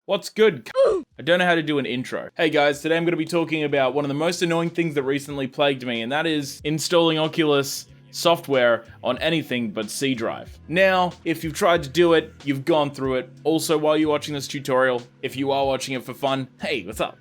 What's good? I don't know how to do an intro. Hey guys, today I'm going to be talking about one of the most annoying things that recently plagued me, and that is installing Oculus software on anything but C drive. Now, if you've tried to do it, you've gone through it. Also, while you're watching this tutorial, if you are watching it for fun, hey, what's up?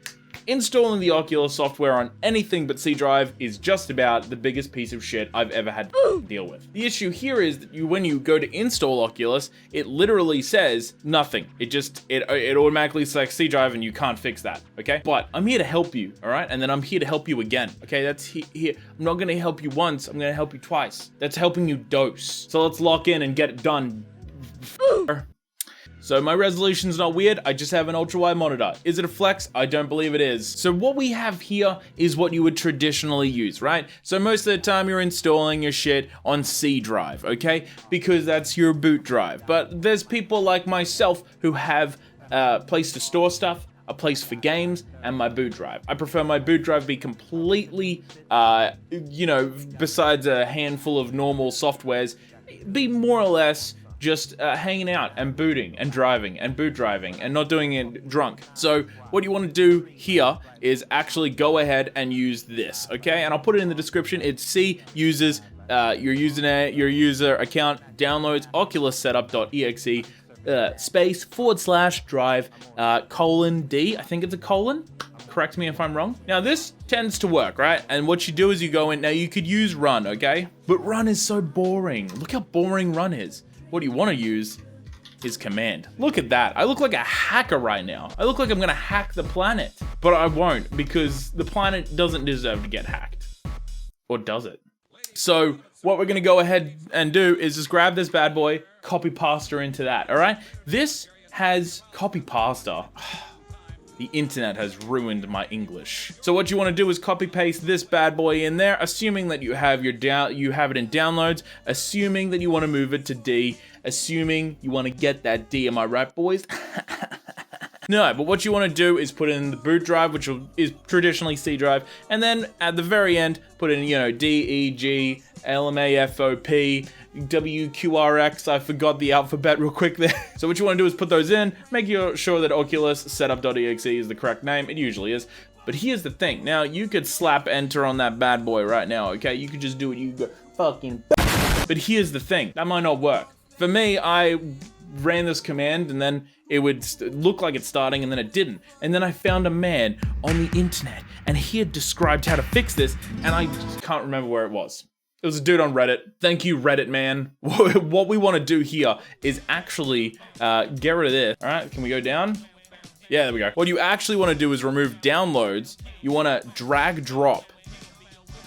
Installing the Oculus software on anything but C drive is just about the biggest piece of shit I've ever had to deal with. The issue here is that when you go to install Oculus, it literally says nothing. It automatically selects C drive and you can't fix that, okay? But I'm here to help you, all right? And then I'm here to help you again, okay? That's here. I'm not gonna help you once, I'm gonna help you twice. That's helping you dose. So let's lock in and get it done. So my resolution's not weird, I just have an ultra-wide monitor. Is it a flex? I don't believe it is. So what we have here is what you would traditionally use, right? So most of the time you're installing your shit on C drive, okay? Because that's your boot drive. But there's people like myself who have a place to store stuff, a place for games, and my boot drive. I prefer my boot drive be completely, besides a handful of normal softwares, be more or less just hanging out and booting and driving and boot driving and not doing it drunk. So what you want to do here is actually go ahead and use this, okay? And I'll put it in the description. It's C uses your user account downloads OculusSetup.exe /drive :D. I think it's a colon. Correct me if I'm wrong. Now this tends to work, right? And what you do is you go in. Now you could use run, okay? But run is so boring. Look how boring run is. What you want to use is command. Look at that. I look like a hacker right now. I look like I'm gonna hack the planet. But I won't, because the planet doesn't deserve to get hacked. Or does it? So what we're gonna go ahead and do is just grab this bad boy, copy pasta into that, all right? This has copy pasta. The internet has ruined my English. So what you want to do is copy paste this bad boy in there, assuming that you have it in downloads, assuming that you want to move it to D, assuming you want to get that D. Am I right, boys? No, but what you want to do is put in the boot drive, which is traditionally C drive, and then at the very end, put in, D, E, G, L, M, A, F, O, P, W, Q, R, X. I forgot the alphabet real quick there. So what you want to do is put those in, make sure that OculusSetup.exe is the correct name. It usually is. But here's the thing. Now, you could slap enter on that bad boy right now, okay? You could just do it. You go fucking. But here's the thing. That might not work. For me, I ran this command and then it would look like it's starting and then it didn't. And then I found a man on the internet and he had described how to fix this and I just can't remember where it was. It was a dude on Reddit. Thank you, Reddit man. What we want to do here is actually get rid of this. All right, can we go down? Yeah, there we go. What you actually want to do is remove downloads. You want to drag drop.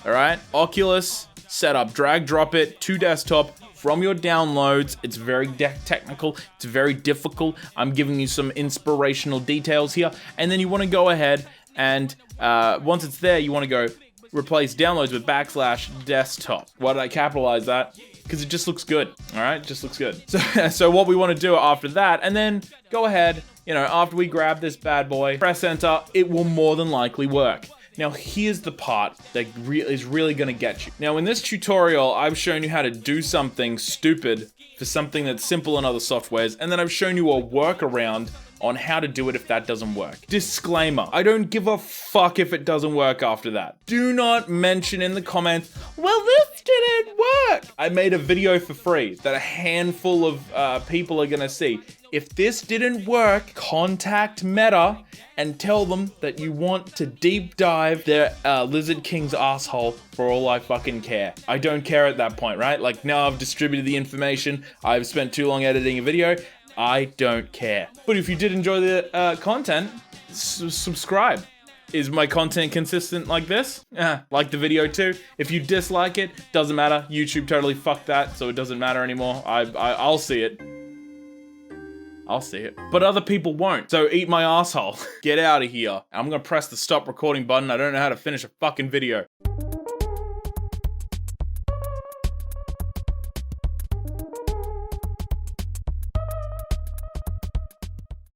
All right, Oculus setup, drag drop it to desktop from your downloads. It's very technical, it's very difficult. I'm giving you some inspirational details here. And then you wanna go ahead and once it's there, you wanna go replace downloads with /desktop. Why did I capitalize that? Because it just looks good, all right? It just looks good. So what we wanna do after that, and then go ahead, after we grab this bad boy, press enter, it will more than likely work. Now here's the part that is really gonna get you. Now in this tutorial, I've shown you how to do something stupid for something that's simple in other softwares, and then I've shown you a workaround on how to do it if that doesn't work. Disclaimer, I don't give a fuck if it doesn't work after that. Do not mention in the comments, well, this didn't work. I made a video for free that a handful of people are gonna see. If this didn't work, contact Meta and tell them that you want to deep dive their Lizard King's asshole for all I fucking care. I don't care at that point, right? Like now I've distributed the information, I've spent too long editing a video, I don't care. But if you did enjoy the content, subscribe. Is my content consistent like this? Like the video too. If you dislike it, doesn't matter. YouTube totally fucked that, so it doesn't matter anymore. I'll see it. I'll see it. But other people won't, so eat my asshole. Get out of here. I'm gonna press the stop recording button. I don't know how to finish a fucking video.